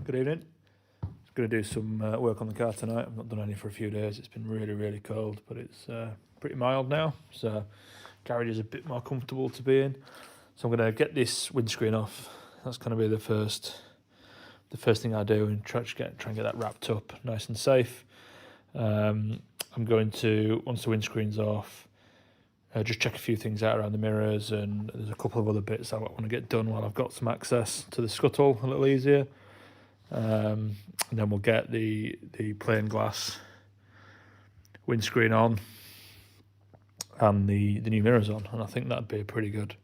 Good evening. Just going to do some work on the car tonight. I've not done any for a few days. It's been really cold, but it's pretty mild now, so garage is a bit more comfortable to be in. So I'm going to get this windscreen off. That's going to be the first thing I do, and try and get that wrapped up nice and safe. I'm going to, once the windscreen's off, just check a few things out around the mirrors, and there's a couple of other bits I want to get done while I've got some access to the scuttle a little easier. And then we'll get the plain glass windscreen on and the new mirrors on, and I think that'd be a pretty good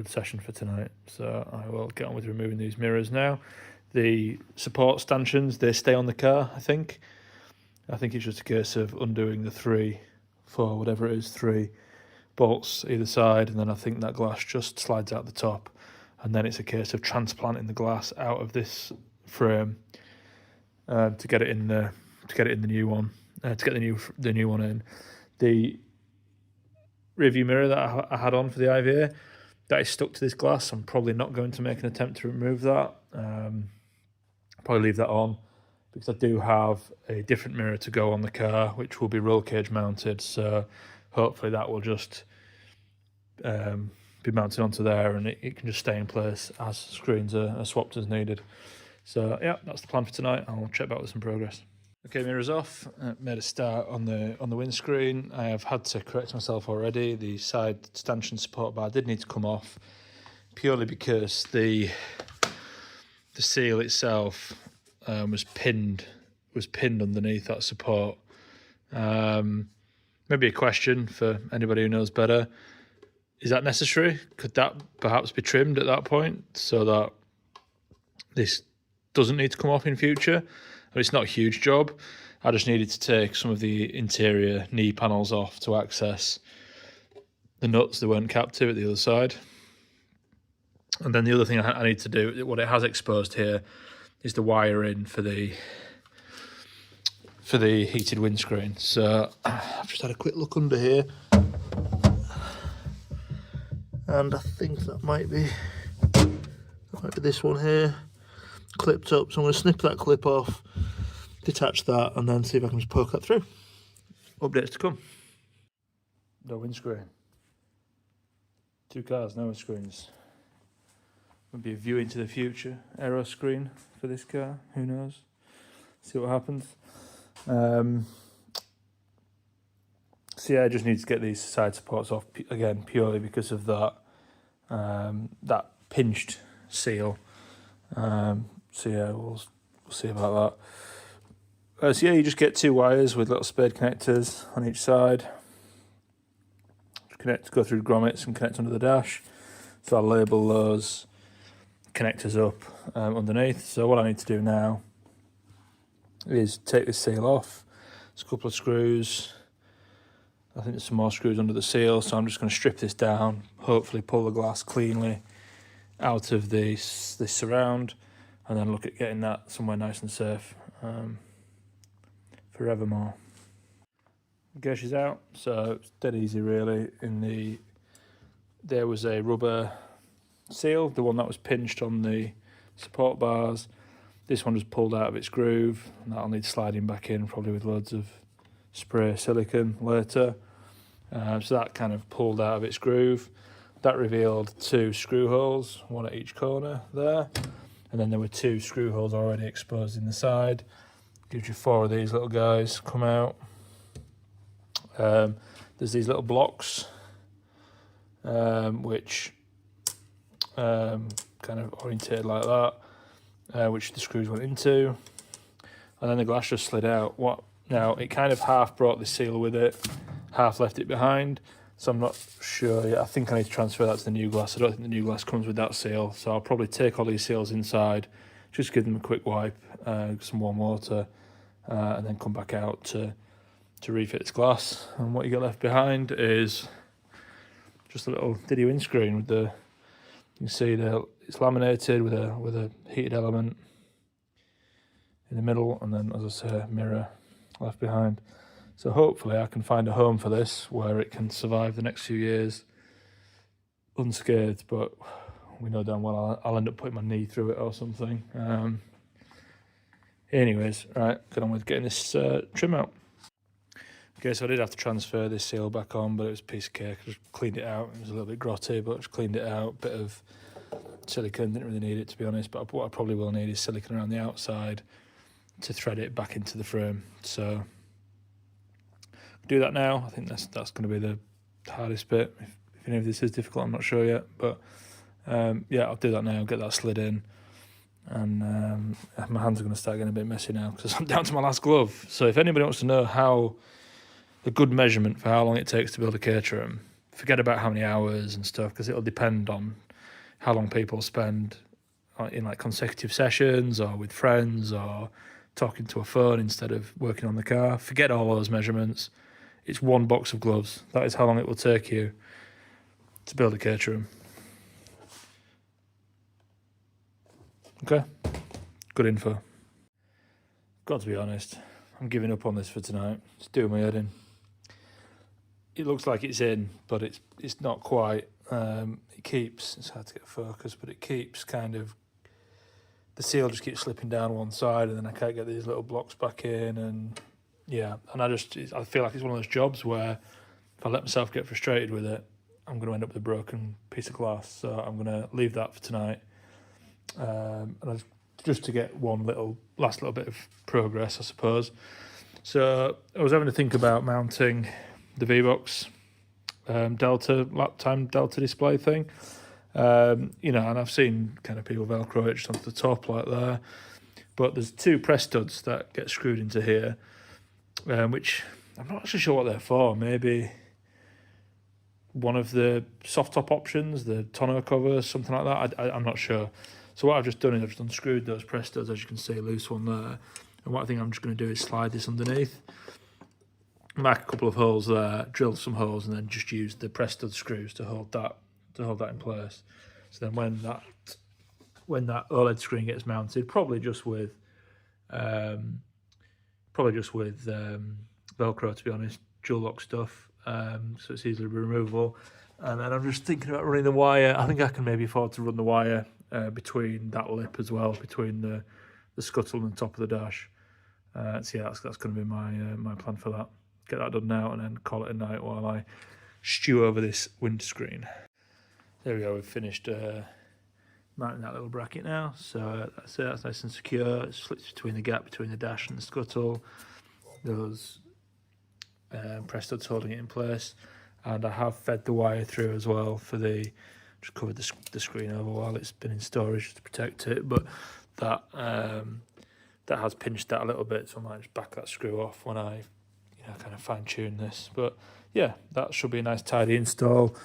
session for tonight. So I will get on with removing these mirrors now. The support stanchions, they stay on the car, I think it's just a case of undoing the 3 bolts either side, and then I think that glass just slides out the top, and then it's a case of transplanting the glass out of this frame to get it in the new one, to get the new one in. The rearview mirror that I had on for the IVA, that is stuck to this glass. I'm probably not going to make an attempt to remove that. Probably leave that on, because I do have a different mirror to go on the car, which will be roll cage mounted, so hopefully that will just be mounted onto there, and it can just stay in place as screens are swapped as needed. So yeah, that's the plan for tonight. I'll check back with some progress. Okay, mirrors off. Made a start on the windscreen. I have had to correct myself already. The side stanchion support bar did need to come off, purely because the seal itself was pinned underneath that support. Maybe a question for anybody who knows better: is that necessary? Could that perhaps be trimmed at that point so that this doesn't need to come off in future? It's not a huge job. I just needed to take some of the interior knee panels off to access the nuts that weren't captive at the other side. And then the other thing I need to do, what it has exposed here, is the wiring for the heated windscreen. So I've just had a quick look under here, and I think that might be this one here, clipped up. So I'm going to snip that clip off, detach that, and then see if I can just poke that through. Updates to come. No windscreen. 2 cars, no windscreens. Would be a view into the future. Aero screen for this car, who knows? See what happens. So yeah, I just need to get these side supports off again, purely because of that pinched seal. So yeah, we'll see about that. So yeah, you just get 2 wires with little spade connectors on each side. Go through grommets and connect under the dash. So I'll label those connectors up underneath. So what I need to do now is take this seal off. There's a couple of screws. I think there's some more screws under the seal, so I'm just going to strip this down, hopefully pull the glass cleanly out of this surround, and then look at getting that somewhere nice and safe forevermore. Gauge is out, so it's dead easy really. There was a rubber seal, the one that was pinched on the support bars. This one was pulled out of its groove, and that'll need sliding back in, probably with loads of spray silicone later. So that kind of pulled out of its groove. That revealed 2 screw holes, one at each corner there, and then there were 2 screw holes already exposed in the side. Gives you 4 of these little guys come out. There's these little blocks which kind of orientated like that, which the screws went into, and then the glass just slid out. Now it kind of half brought the seal with it, half left it behind, so I'm not sure yet. I think I need to transfer that to the new glass. I don't think the new glass comes with that seal, so I'll probably take all these seals inside, just give them a quick wipe, some warm water, and then come back out to refit this glass. And what you get left behind is just a little diddy windscreen with you can see it's laminated with a heated element in the middle, and then, as I say, mirror left behind. So hopefully I can find a home for this where it can survive the next few years unscathed, but we know damn well I'll end up putting my knee through it or something. Anyways, right, get on with getting this trim out. Okay, so I did have to transfer this seal back on, but it was a piece of cake. I just cleaned it out. It was a little bit grotty, but just cleaned it out. Bit of silicone, didn't really need it, to be honest, but what I probably will need is silicone around the outside to thread it back into the frame. So do that now. I think that's going to be the hardest bit. If any of this is difficult, I'm not sure yet, but yeah, I'll do that now, get that slid in, and my hands are going to start getting a bit messy now because I'm down to my last glove. So if anybody wants to know how the good measurement for how long it takes to build a Caterham, forget about how many hours and stuff, because it'll depend on how long people spend in like consecutive sessions or with friends or talking to a phone instead of working on the car. Forget all those measurements. It's one box of gloves. That is how long it will take you to build a Caterham. Okay, good info. Got to be honest, I'm giving up on this for tonight. It's doing my head in. It looks like it's in, but it's not quite. It keeps, it's hard to get focus, but it keeps kind of, the seal just keeps slipping down one side, and then I can't get these little blocks back in, and yeah, and I feel like it's one of those jobs where if I let myself get frustrated with it, I'm going to end up with a broken piece of glass. So I'm going to leave that for tonight, and just to get one last little bit of progress, I suppose. So I was having to think about mounting the V-Box lap time delta display thing, and I've seen kind of people velcro it just onto the top like that, but there's two press studs that get screwed into here, which I'm not actually sure what they're for. Maybe one of the soft top options, the tonneau cover, something like that. I'm not sure. So what I've just done is I've just unscrewed those press studs, as you can see, loose one there, and what I think I'm just going to do is slide this underneath, mark a couple of holes there, drill some holes, and then just use the press stud screws to hold that in place. So then when that OLED screen gets mounted, probably just with Velcro, to be honest, dual lock stuff, so it's easily removable. And then I'm just thinking about running the wire. I think I can maybe afford to run the wire between that lip as well, between the scuttle and the top of the dash. So yeah, that's going to be my plan for that. Get that done now and then call it a night while I stew over this windscreen. There we go, we've finished mounting that little bracket now. So that's it, that's nice and secure. It slips between the gap between the dash and the scuttle. Those press studs holding it in place. And I have fed the wire through as well just covered the screen over while it's been in storage to protect it. But that has pinched that a little bit, so I might just back that screw off when I kind of fine tune this. But yeah, that should be a nice tidy install.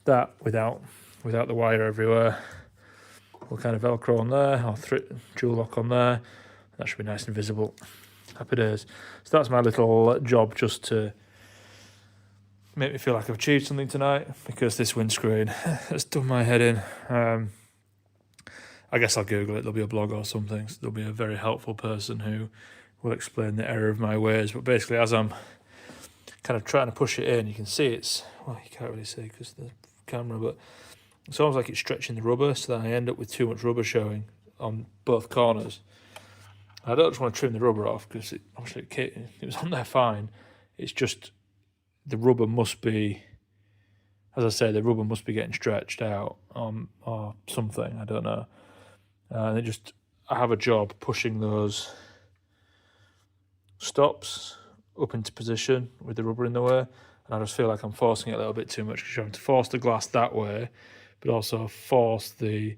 That without the wire everywhere. We'll kind of Velcro on there, or dual lock on there. That should be nice and visible. Happy days. So that's my little job, just to make me feel like I've achieved something tonight, because this windscreen has done my head in. I guess I'll Google it. There'll be a blog or something. So there'll be a very helpful person who will explain the error of my ways. But basically, as I'm kind of trying to push it in, you can see well, you can't really see because of the camera, but it's almost like it's stretching the rubber, so that I end up with too much rubber showing on both corners. I don't just want to trim the rubber off, because it was on there fine. It's just the rubber must be, as I say, the rubber must be getting stretched out or something, I don't know. And I have a job pushing those stops up into position with the rubber in the way, and I just feel like I'm forcing it a little bit too much, because you're having to force the glass that way, but also force this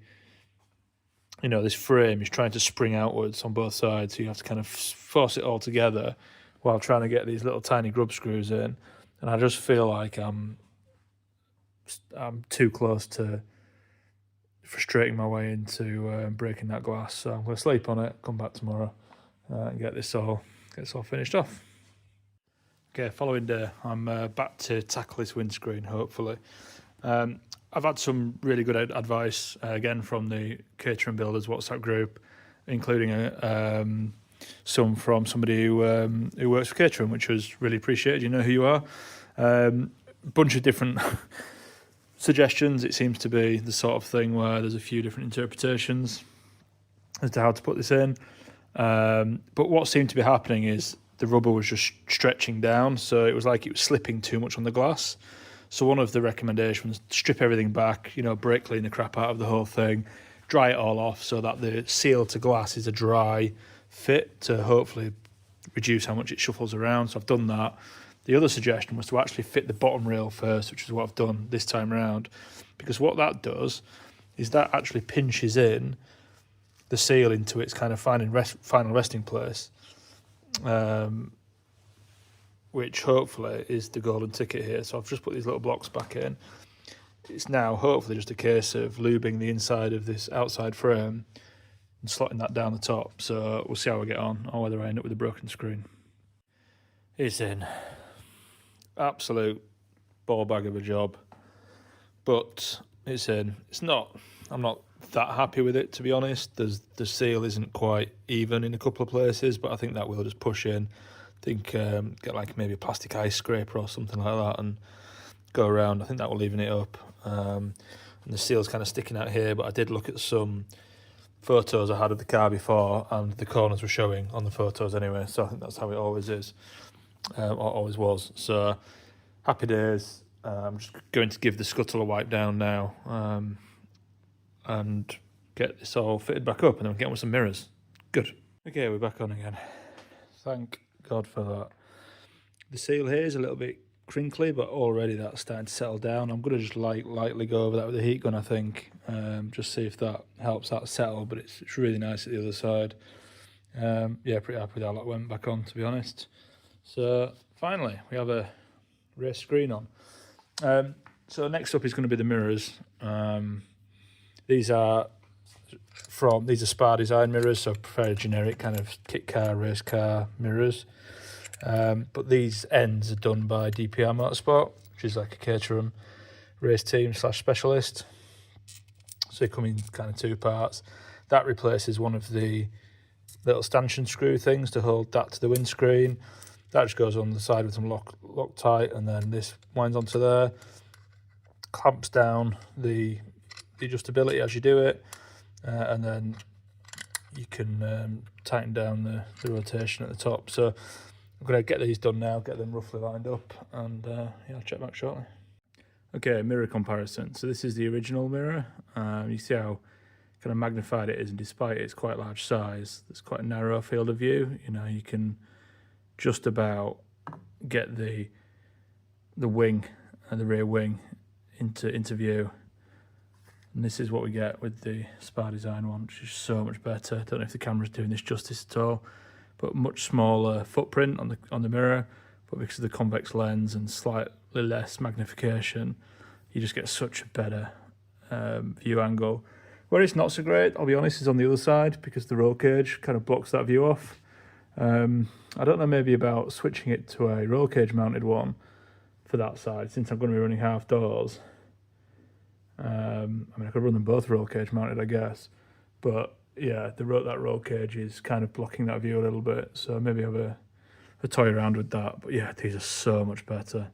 frame is trying to spring outwards on both sides, so you have to kind of force it all together while trying to get these little tiny grub screws in. And I just feel like I'm too close to frustrating my way into breaking that glass. So I'm going to sleep on it, come back tomorrow, and get this all finished off. Okay, following day, I'm back to tackle this windscreen, hopefully. I've had some really good advice, again, from the Caterham Builders WhatsApp group, including some from somebody who works for Caterham, which was really appreciated. You know who you are. Bunch of different suggestions. It seems to be the sort of thing where there's a few different interpretations as to how to put this in. But what seemed to be happening is the rubber was just stretching down, so it was like it was slipping too much on the glass. So one of the recommendations was strip everything back, brake clean the crap out of the whole thing, dry it all off so that the seal to glass is a dry fit to hopefully reduce how much it shuffles around. So I've done that. The other suggestion was to actually fit the bottom rail first, which is what I've done this time around, because what that does is that actually pinches in the seal into its kind of final resting place, which hopefully is the golden ticket here. So I've just put these little blocks back in. It's now hopefully just a case of lubing the inside of this outside frame and slotting that down the top. So we'll see how we get on, or whether I end up with a broken screen. It's in. Absolute ball bag of a job, but it's in. I'm not that happy with it, to be honest. The seal isn't quite even in a couple of places, but I think that will just push in. I think get like maybe a plastic ice scraper or something like that and go around. I think that will even it up. And the seal's kind of sticking out here, but I did look at some photos I had of the car before, and the corners were showing on the photos anyway, so I think that's how it always is, or always was. So happy days. I'm just going to give the scuttle a wipe down now, and get this all fitted back up, and then we'll get on with some mirrors. Good. Okay, we're back on again. Thank God for that. The seal here is a little bit crinkly, but already that's starting to settle down. I'm going to just lightly go over that with a heat gun, I think, just see if that helps that settle, but it's really nice at the other side. Yeah, pretty happy with how that went back on, to be honest. So finally, we have a race screen on. So next up is going to be the mirrors. These are Spa Design mirrors, so fairly generic kind of kit car, race car mirrors. But these ends are done by DPR Motorsport, which is like a Caterham race team / specialist. So they come in kind of two parts. That replaces one of the little stanchion screw things to hold that to the windscreen. That just goes on the side with some Loctite, and then this winds onto there, clamps down the adjustability as you do it, and then you can tighten down the rotation at the top. So I'm going to get these done now, get them roughly lined up, and yeah, I'll check back shortly. Okay, mirror comparison. So this is the original mirror. You see how kind of magnified it is, and despite its quite large size, there's quite a narrow field of view. You can just about get the wing and the rear wing into view. And this is what we get with the Spa Design one, which is so much better. I don't know if the camera's doing this justice at all, but much smaller footprint on the mirror, but because of the convex lens and slightly less magnification, you just get such a better view angle. Where it's not so great, I'll be honest, is on the other side, because the roll cage kind of blocks that view off. I don't know, maybe about switching it to a roll cage mounted one for that side, since I'm going to be running half doors. I mean, I could run them both roll cage mounted, I guess, but yeah, that roll cage is kind of blocking that view a little bit, so maybe have a toy around with that. But yeah, these are so much better.